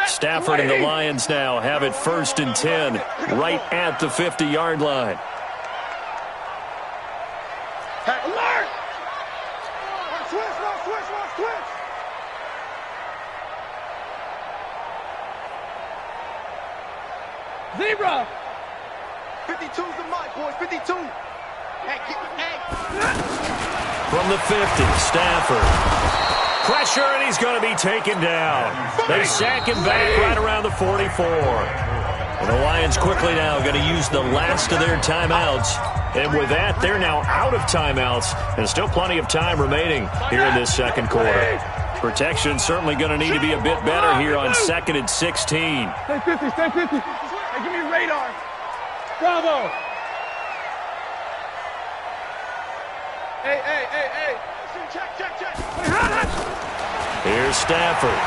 Stafford and the Lions now have it 1st and 10, right at the 50-yard line. Alert! Switch. Zebra! 52's the mic, boys, 52. Hey. From the 50, Stafford. Pressure, and he's going to be taken down. They sack him back right around the 44. And the Lions quickly now going to use the last of their timeouts. And with that, they're now out of timeouts. And still plenty of time remaining here in this second quarter. Protection certainly going to need to be a bit better here on 2nd and 16. Stay 50. Hey, give me radar. Bravo. Hey. Check. Here's Stafford.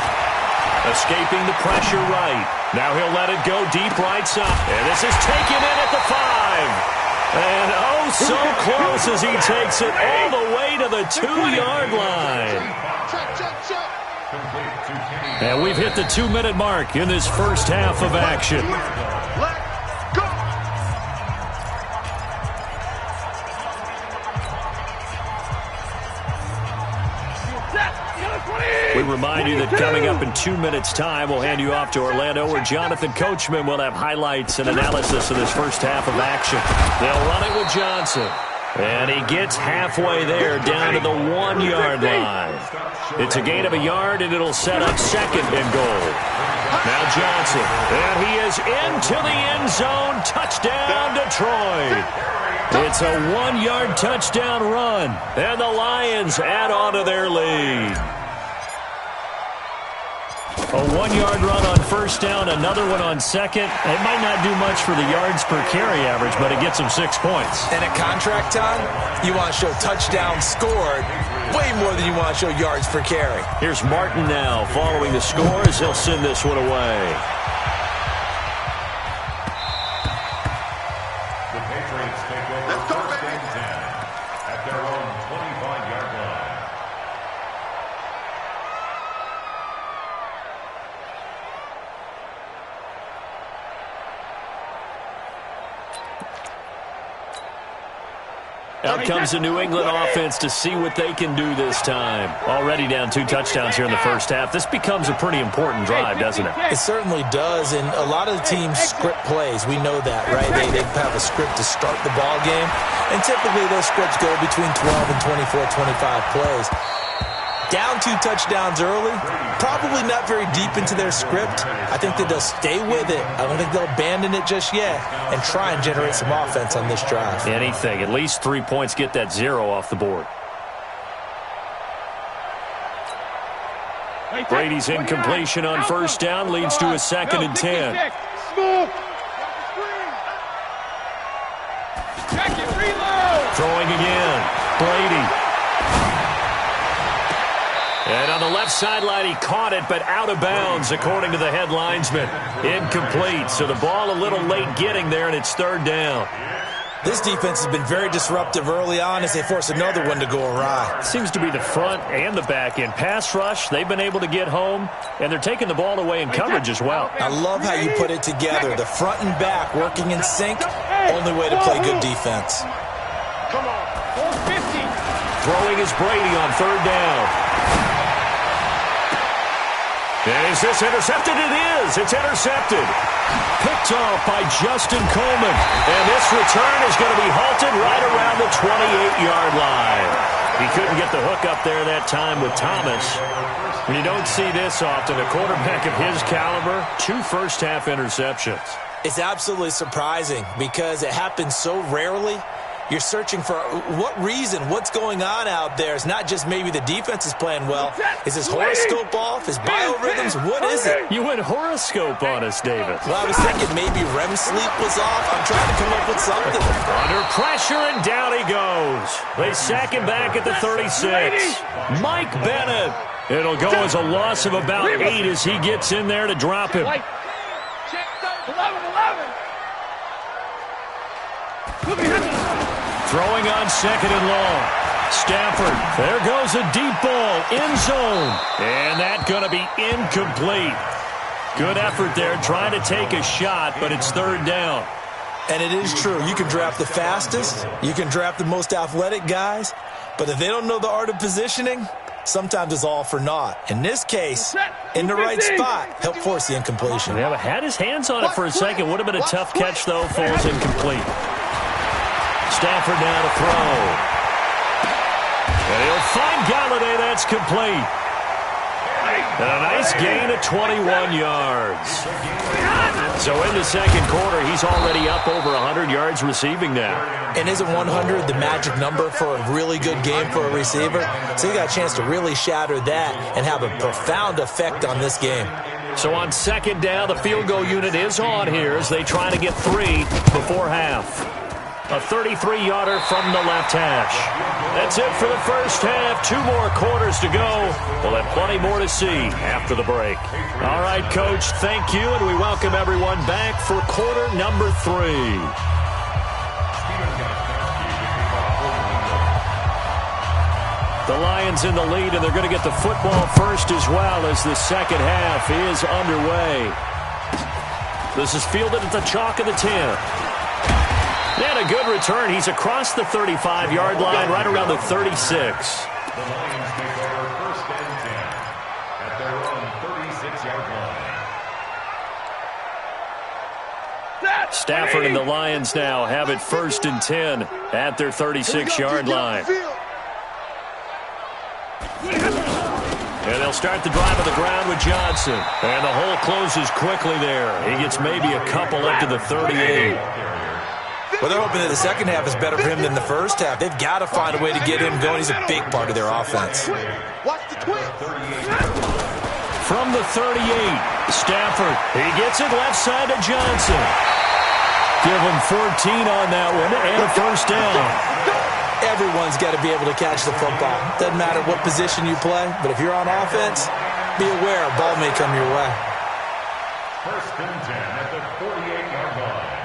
Escaping the pressure right. Now he'll let it go deep right side. And this is taken in at the 5. And oh, so close as he takes it all the way to the 2-yard line. And we've hit the 2-minute mark in this first half of action. We remind you that coming up in 2 minutes' time, we'll hand you off to Orlando, where Jonathan Coachman will have highlights and analysis of this first half of action. They'll run it with Johnson. And he gets halfway there, down to the 1-yard line. It's a gain of a yard, and it'll set up 2nd and goal. Now Johnson, and he is into the end zone. Touchdown, Detroit. It's a 1-yard touchdown run, and the Lions add on to their lead. A 1-yard run on first down, another one on second. It might not do much for the yards per carry average, but it gets them 6 points. And at contract time, you want to show touchdowns scored way more than you want to show yards per carry. Here's Martin now following the score as he'll send this one away. The Patriots take over 1st and 10 at their own 25-yard line. Out comes the New England offense to see what they can do this time. Already down 2 touchdowns here in the first half. This becomes a pretty important drive, doesn't it? It certainly does, and a lot of the teams script plays. We know that, right? They have a script to start the ball game, and typically those scripts go between 12 and 24, 25 plays. Down 2 touchdowns early, probably not very deep into their script. I think that they'll stay with it. I don't think they'll abandon it just yet and try and generate some offense on this drive. Anything. At least 3 points, get that 0 off the board. Brady's incompletion on first down leads to a 2nd and 10. Throwing again. Brady. And on the left sideline, he caught it, but out of bounds, according to the head linesman. Incomplete, so the ball a little late getting there, and it's 3rd down. This defense has been very disruptive early on as they force another one to go awry. Seems to be the front and the back end. Pass rush, they've been able to get home, and they're taking the ball away in coverage as well. I love how you put it together. The front and back working in sync, only way to play good defense. Come on, 450. Throwing is Brady on 3rd down. And is this intercepted? It is. It's intercepted. Picked off by Justin Coleman. And this return is going to be halted right around the 28-yard line. He couldn't get the hook up there that time with Thomas. And you don't see this often. A quarterback of his caliber, 2 first-half interceptions. It's absolutely surprising because it happens so rarely. You're searching for what reason, what's going on out there. It's not just maybe the defense is playing well. Is his horoscope off? His biorhythms? What is it? You went horoscope on us, David. Well, I was thinking maybe REM sleep was off. I'm trying to come up with something. Under pressure, and down he goes. They sack him back at the 36. Mike Bennett. It'll go as a loss of about 8 as he gets in there to drop him. 11. Throwing on 2nd and long. Stafford. There goes a deep ball. End zone. And that's going to be incomplete. Good effort there, trying to take a shot, but it's third down. And it is true. You can draft the fastest. You can draft the most athletic guys. But if they don't know the art of positioning, sometimes it's all for naught. In this case, in the right spot, help force the incompletion. Yeah, but had his hands on it for a second. Would have been a tough catch, though. Falls incomplete. Stafford now to throw. And he'll find Galladay. That's complete. And a nice gain of 21 yards. So in the second quarter, he's already up over 100 yards receiving now. And isn't 100 the magic number for a really good game for a receiver? So you got a chance to really shatter that and have a profound effect on this game. So on second down, the field goal unit is on here as they try to get 3 before half. A 33-yarder from the left hash. That's it for the first half. 2 more quarters to go. We'll have plenty more to see after the break. All right, Coach, thank you, and we welcome everyone back for quarter number 3. The Lions in the lead, and they're going to get the football first as well as the second half is underway. This is fielded at the chalk of the 10. And a good return. He's across the 35-yard line, right around the 36. The Lions take over first and 10 at their own 36-yard line. Stafford and the Lions now have it first and 10 at their 36-yard line. And they'll start the drive on the ground with Johnson. And the hole closes quickly there. He gets maybe a couple up to the 38. Well, they're hoping that the second half is better for him than the first half. They've got to find a way to get him going. He's a big part of their offense. From the 38, Stafford. He gets it left side to Johnson. Give him 14 on that one and a first down. Everyone's got to be able to catch the football. Doesn't matter what position you play, but if you're on offense, be aware a ball may come your way. First and 10 at the 48-yard line.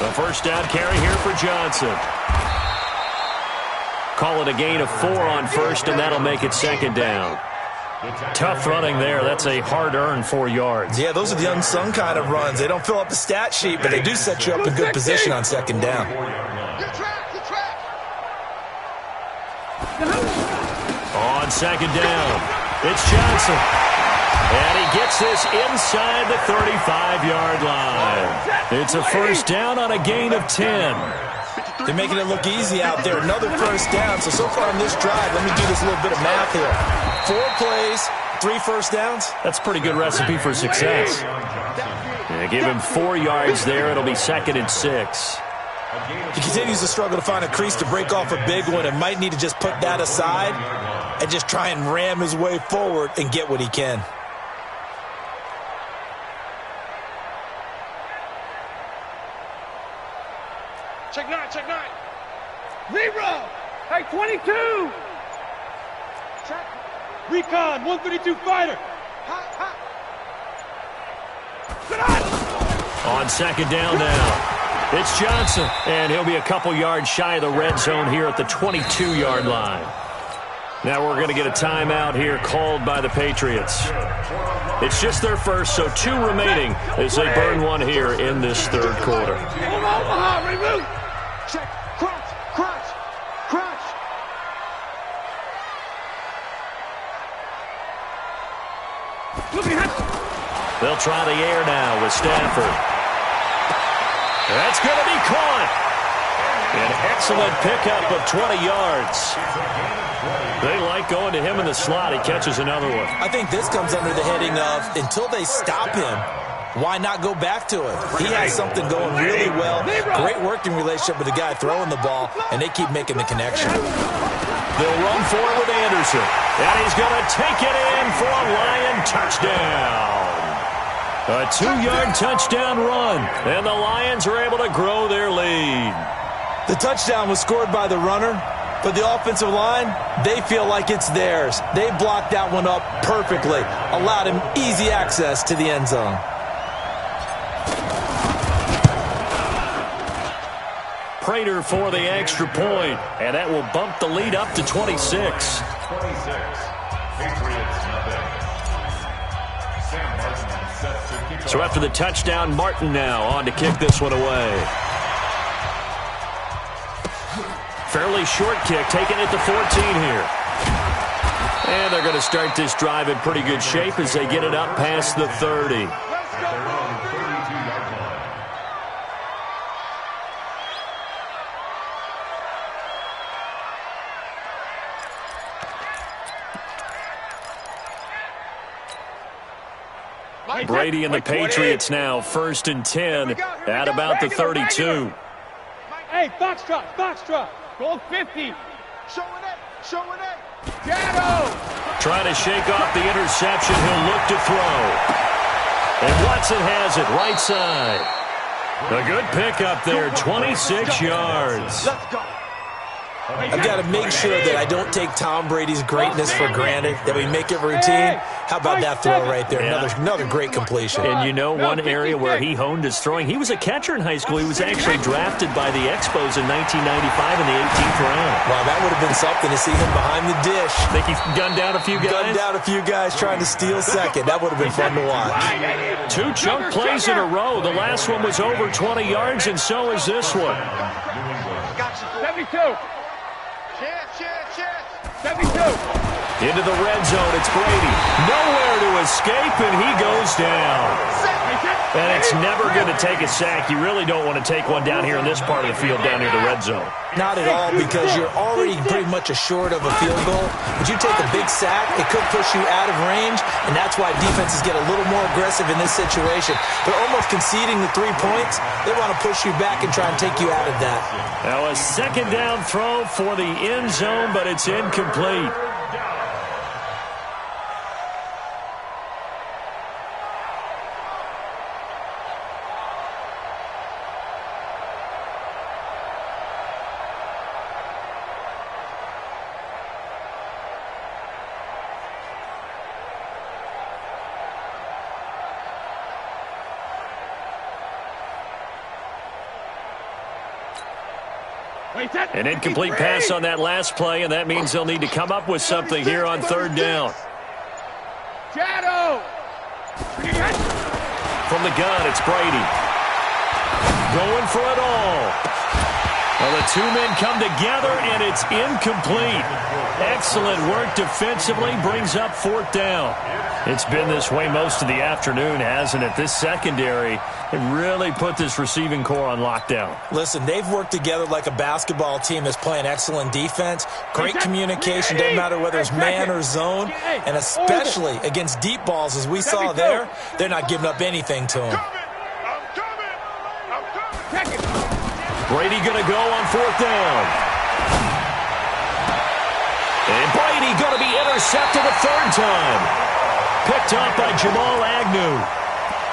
The first down carry here for Johnson. Call it a gain of 4 on first, and that'll make it second down. Tough running there. That's a hard-earned 4 yards. Yeah, those are the unsung kind of runs. They don't fill up the stat sheet, but they do set you up in good position on second down. On second down, it's Johnson. And he gets this inside the 35-yard line. It's a first down on a gain of 10. They're making it look easy out there. Another first down. So far on this drive, let me do this little bit of math here. 4 plays, 3 first downs. That's a pretty good recipe for success. Yeah, give him 4 yards there. It'll be second and 6. He continues to struggle to find a crease to break off a big one and might need to just put that aside and just try and ram his way forward and get what he can. Check 9, check 9. 0. Hey, 22. Check. Recon, 132 fighter. Hot. On second down now, it's Johnson. And he'll be a couple yards shy of the red zone here at the 22-yard line. Now we're going to get a timeout here called by the Patriots. It's just their first, so 2 remaining as they burn one here in this third quarter. Omaha, remove. Check, crunch. They'll try the air now with Stafford. That's going to be caught. An excellent pickup of 20 yards. They like going to him in the slot. He catches another one. I think this comes under the heading of until they stop him, why not go back to it? He has something going really well. Great working relationship with the guy throwing the ball, and they keep making the connection. They'll run for it with Anderson. And he's going to take it in for a Lion touchdown. A 2-yard touchdown run. And the Lions are able to grow their lead. The touchdown was scored by the runner, but the offensive line, they feel like it's theirs. They blocked that one up perfectly, allowed him easy access to the end zone. Prater for the extra point, and that will bump the lead up to 26. 26. Patriots nothing. Sam Martin set to kick So after the touchdown, Martin now on to kick this one away. Fairly short kick, taking it to 14 here. And they're going to start this drive in pretty good shape as they get it up past the 30. Brady and the Patriots now 1st and 10 at about the 32. Hey, Foxtrot. Goal 50. Showing it. Shadow. Trying to shake off the interception. He'll look to throw. And Watson has it right side. A good pickup there, 26 yards. Let's go. I've got to make sure that I don't take Tom Brady's greatness for granted, that we make it routine. How about that throw right there? Another great completion. And you know one area where he honed his throwing? He was a catcher in high school. He was actually drafted by the Expos in 1995 in the 18th round. Wow, that would have been something to see him behind the dish. Think he's gunned down a few guys? Gunned down a few guys trying to steal second. That would have been fun to watch. 2 chunk plays in a row. The last one was over 20 yards, and so is this one. 72. Chance. 72. Into the red zone, it's Brady. Nowhere to escape, and he goes down. And it's never going to take a sack. You really don't want to take one down here in this part of the field, down near the red zone. Not at all, because you're already pretty much assured of a field goal. But you take a big sack, it could push you out of range, and that's why defenses get a little more aggressive in this situation. They're almost conceding the 3 points. They want to push you back and try and take you out of that. Now a second down throw for the end zone, but it's incomplete. An incomplete pass on that last play, and that means they'll need to come up with something here on 3rd down. Shadow. From the gun, it's Brady. Going for it all. Well, the 2 men come together, and it's incomplete. Excellent work defensively, brings up 4th down. It's been this way most of the afternoon, hasn't it? This secondary, it really put this receiving core on lockdown. Listen, they've worked together like a basketball team that's playing excellent defense. Great communication, doesn't matter whether it's man or zone. And especially against deep balls, as we saw there, they're not giving up anything to them. Brady going to go on 4th down. And Brady going to be intercepted a 3rd time. Picked up by Jamal Agnew.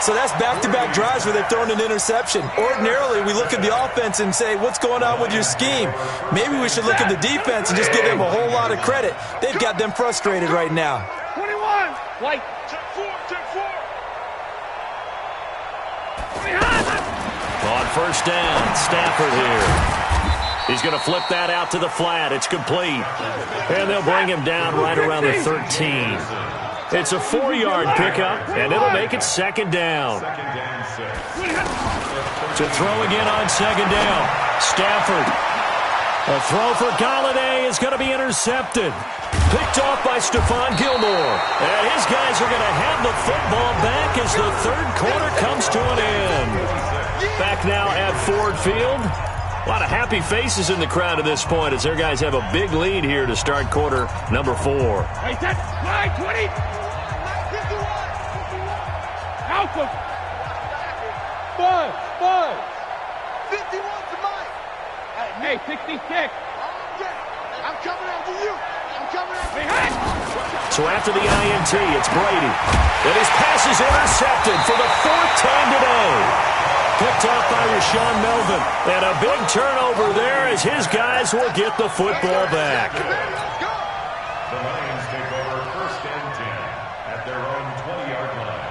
So that's back-to-back drives where they've thrown an interception. Ordinarily, we look at the offense and say, what's going on with your scheme? Maybe we should look at the defense and just give them a whole lot of credit. They've got them frustrated right now. 21. White. Check 4. On 1st down, Stafford here. He's going to flip that out to the flat. It's complete. And they'll bring him down right around the 13. It's a 4-yard pickup, and it'll make it 2nd down. To throw again on 2nd down. Stafford. A throw for Galladay is going to be intercepted. Picked off by Stephon Gilmore. And his guys are going to have the football back as the 3rd quarter comes to an end. Back now at Ford Field. A lot of happy faces in the crowd at this point as their guys have a big lead here to start quarter number 4. Hey, that's 20. Alpha. 5. 51 to Mike. Hey, 66. I'm coming after you. So after the INT, it's Brady. And his pass is intercepted for the 4th time today. Picked off by Rashawn Melvin. And a big turnover there as his guys will get the football back. The Lions take over 1st and 10 at their own 20-yard line.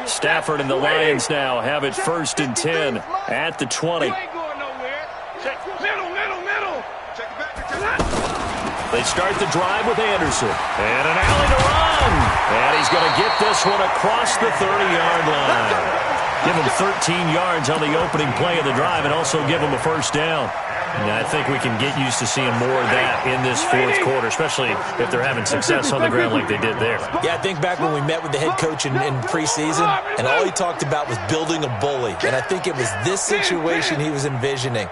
Stafford and the Lions now have it 1st and 10 at the 20. They start the drive with Anderson. And an alley to run. And he's going to get this one across the 30-yard line. Give him 13 yards on the opening play of the drive and also give him a 1st down. And I think we can get used to seeing more of that in this 4th quarter, especially if they're having success on the ground like they did there. Yeah, I think back when we met with the head coach in preseason, and all he talked about was building a bully. And I think it was this situation he was envisioning.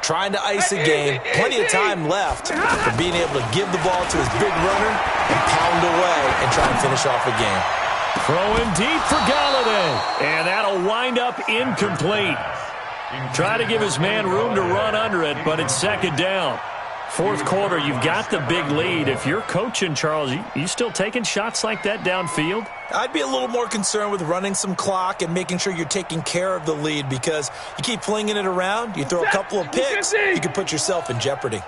Trying to ice a game, plenty of time left for being able to give the ball to his big runner and pound away and try and finish off a game. Throwing deep for Galladay. And that'll wind up incomplete. Try to give his man room to run under it, but it's 2nd down. 4th quarter, you've got the big lead. If you're coaching, Charles, you still taking shots like that downfield? I'd be a little more concerned with running some clock and making sure you're taking care of the lead, because you keep flinging it around, you throw a couple of picks, you can put yourself in jeopardy.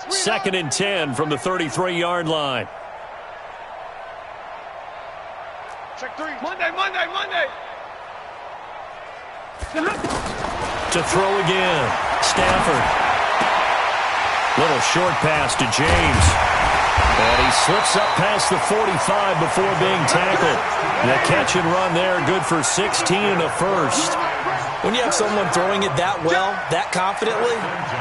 2nd and 10 from the 33-yard line. Check 3. Monday. To throw again. Stafford. Little short pass to James. And he slips up past the 45 before being tackled. The catch and run there, good for 16 and a 1st. When you have someone throwing it that well, that confidently,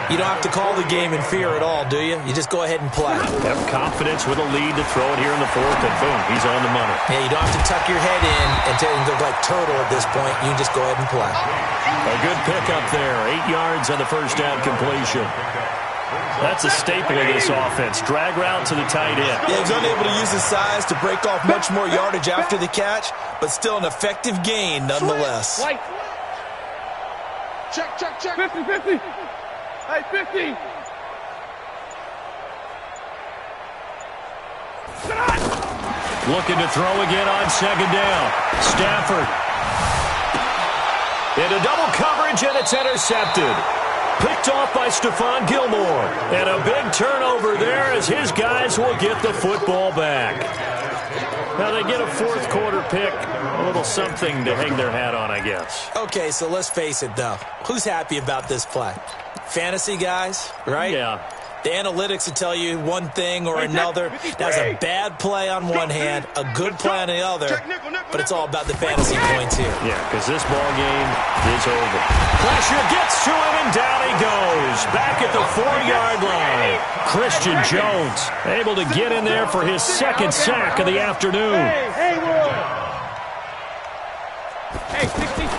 you don't have to call the game in fear at all, do you? You just go ahead and play. Have confidence with a lead to throw it here in the 4th, and boom, he's on the money. Yeah, you don't have to tuck your head in and look like turtle at this point. You just go ahead and play. A good pickup there. 8 yards on the 1st down completion. That's a staple of this offense. Drag route to the tight end. Yeah, he's unable to use his size to break off much more yardage after the catch, but still an effective gain nonetheless. Check. 50. Hey, 50. Looking to throw again on 2nd down. Stafford. Into double coverage, and it's intercepted. Picked off by Stephon Gilmore. And a big turnover there as his guys will get the football back. Now they get a 4th quarter pick. A little something to hang their hat on, I guess. Okay, so let's face it, though. Who's happy about this play? Fantasy guys, right? Yeah. The analytics will tell you one thing or another. That's a bad play on one hand, a good play on the other, but it's all about the fantasy points here. Yeah, because this ball game is over. Pressure gets to him, and down he goes. Back at the 4-yard line. Christian Jones able to get in there for his 2nd sack of the afternoon. Hey, 66.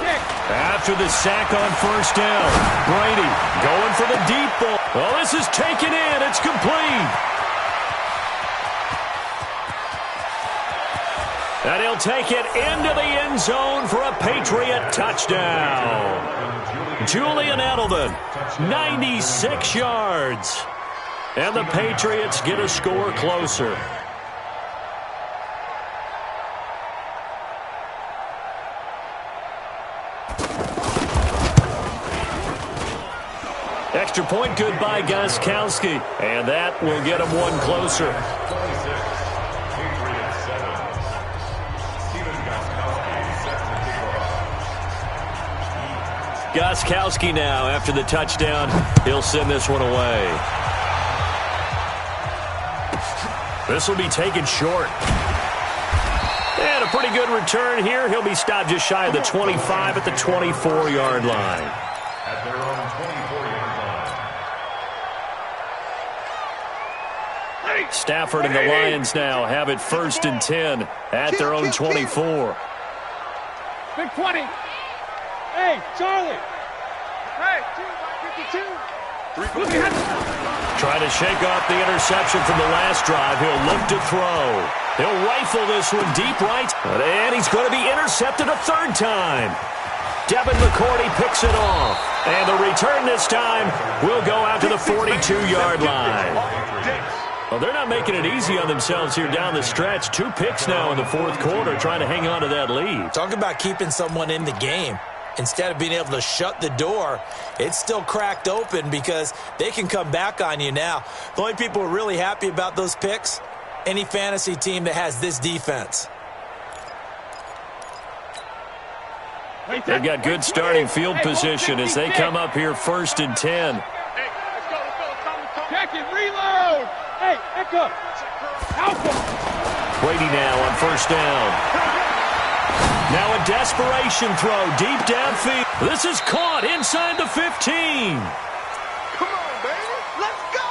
After the sack on 1st down, Brady going for the deep ball. Well, this is taken in. It's complete. And he'll take it into the end zone for a Patriot touchdown. Julian Edelman, 96 yards. And the Patriots get a score closer. Extra point good by Gostkowski. And that will get him one closer. Gostkowski now, after the touchdown, he'll send this one away. This will be taken short. And a pretty good return here. He'll be stopped just shy of the 25 at the 24-yard line. At their own 24-yard line. Stafford and the Lions now have it 1st and 10 at their own 24. Big 20. Hey, Charlie. Hey, 52. Trying to shake off the interception from the last drive. He'll look to throw. He'll rifle this one deep right. And he's going to be intercepted a 3rd time. Devin McCourty picks it off. And the return this time will go out to the 42-yard line. Well, they're not making it easy on themselves here down the stretch. 2 picks now in the 4th quarter, trying to hang on to that lead. Talk about keeping someone in the game. Instead of being able to shut the door, it's still cracked open because they can come back on you now. The only people who are really happy about those picks, any fantasy team that has this defense. They've got good starting field position as they come up here 1st and 10. Check it, reload. Hey, Echo. Alpha. Brady now on 1st down. Now a desperation throw deep downfield. This is caught inside the 15. Come on, baby. Let's go.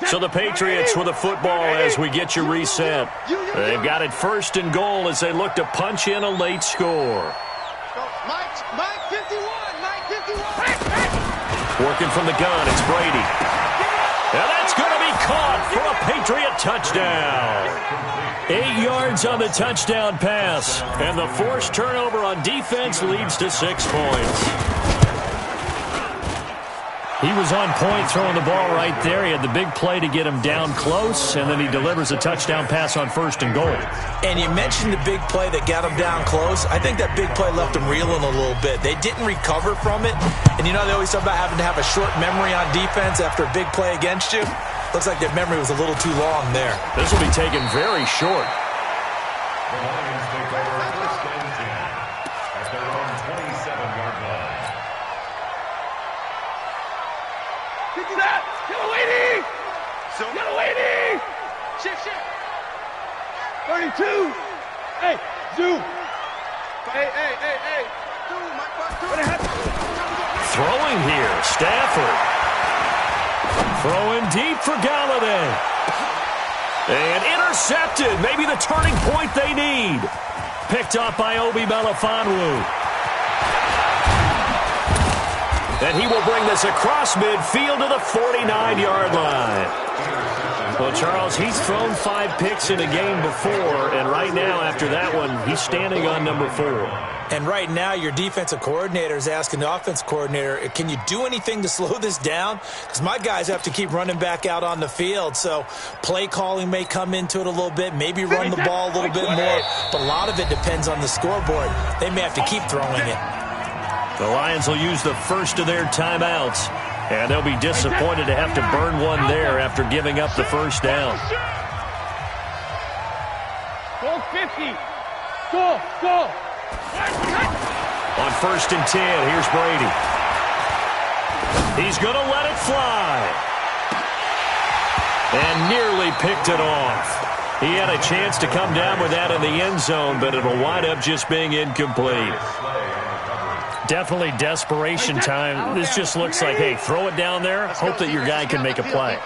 So the Patriots with the football as we get you reset. They've got it 1st and goal as they look to punch in a late score. Mike 51. Working from the gun, it's Brady. And that's going to be caught for a Patriot touchdown. 8 yards on the touchdown pass. And the forced turnover on defense leads to 6 points. He was on point throwing the ball right there. He had the big play to get him down close, and then he delivers a touchdown pass on 1st and goal. And you mentioned the big play that got him down close. I think that big play left him reeling a little bit. They didn't recover from it. And you know they always talk about having to have a short memory on defense after a big play against you. Looks like their memory was a little too long there. This will be taken very short. The Lions take over 1st and 10 at their own 27-yard line. That. Get a lady. Get a lady. Shift. 32. Hey, zoom. Hey. Zoom, my butt. Throwing here, Stafford. Throwing deep for Galladay. And intercepted. Maybe the turning point they need. Picked off by Obi Melifonwu. And he will bring this across midfield to the 49-yard line. Well, Charles, he's thrown 5 picks in a game before, and right now, after that one, he's standing on number 4. And right now, your defensive coordinator is asking the offense coordinator, can you do anything to slow this down? Because my guys have to keep running back out on the field, so play calling may come into it a little bit, maybe run the ball a little bit more, but a lot of it depends on the scoreboard. They may have to keep throwing it. The Lions will use the first of their timeouts, and they'll be disappointed to have to burn one there after giving up the first down. Go 50. Go. On 1st and 10, here's Brady. He's going to let it fly. And nearly picked it off. He had a chance to come down with that in the end zone, but it'll wind up just being incomplete. Definitely desperation time. This just looks like, hey, throw it down there, hope that your guy can make a play.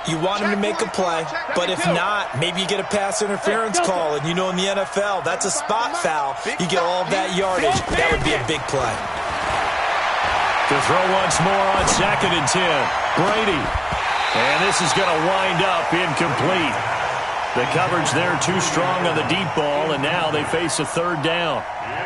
You want him to make a play, but if not, maybe you get a pass interference call, and you know in the NFL, that's a spot foul. You get all of that yardage. That would be a big play. To throw once more on 2nd and 10. Brady. And this is going to wind up incomplete. The coverage there too strong on the deep ball, and now they face a 3rd down.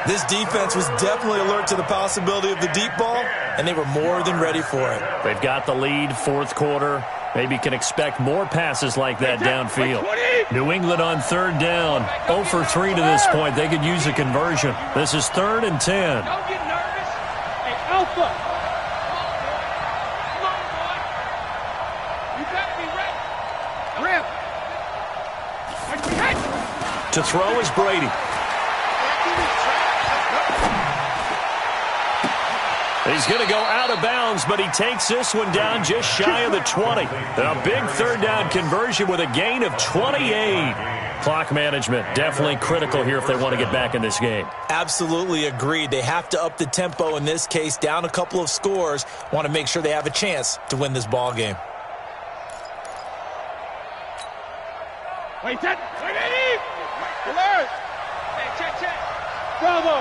This defense was definitely alert to the possibility of the deep ball, and they were more than ready for it. They've got the lead, 4th quarter. Maybe can expect more passes like that downfield. New England on 3rd down. 0 for 3 to this point. They could use a conversion. This is 3rd and 10. Don't get nervous. Hey, Alpha. Come on, boy. You better be ready. Rip. To throw is Brady. He's going to go out of bounds, but he takes this one down just shy of the 20. A big 3rd down conversion with a gain of 28. Clock management definitely critical here if they want to get back in this game. Absolutely agreed. They have to up the tempo in this case, down a couple of scores. Want to make sure they have a chance to win this ball game. Wait, Eddie! Alert! Hey, check. Bravo!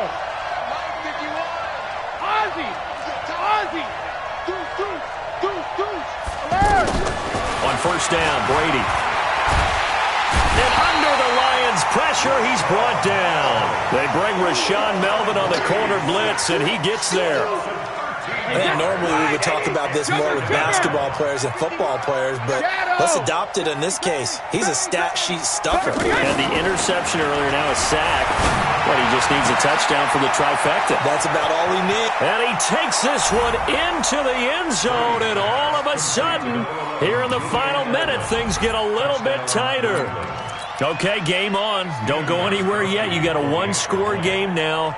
Mike 51! Ozzy! Deuce! Alert! On 1st down, Brady. And under the Lions' pressure, he's brought down. They bring Rashawn Melvin on the corner blitz, and he gets there. I think normally we would talk about this more with basketball players and football players, but let's adopt it in this case. He's a stat sheet stuffer. And the interception earlier, now a sack. But he just needs a touchdown for the trifecta. That's about all he needs. And he takes this one into the end zone, and all of a sudden, here in the final minute, things get a little bit tighter. Okay, game on. Don't go anywhere yet. You got a one-score game now.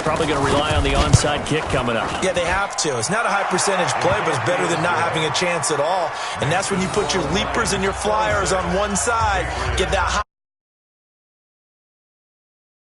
Probably going to rely on the onside kick coming up. Yeah, they have to. It's not a high-percentage play, but it's better than not having a chance at all. And that's when you put your leapers and your flyers on one side. Get that high.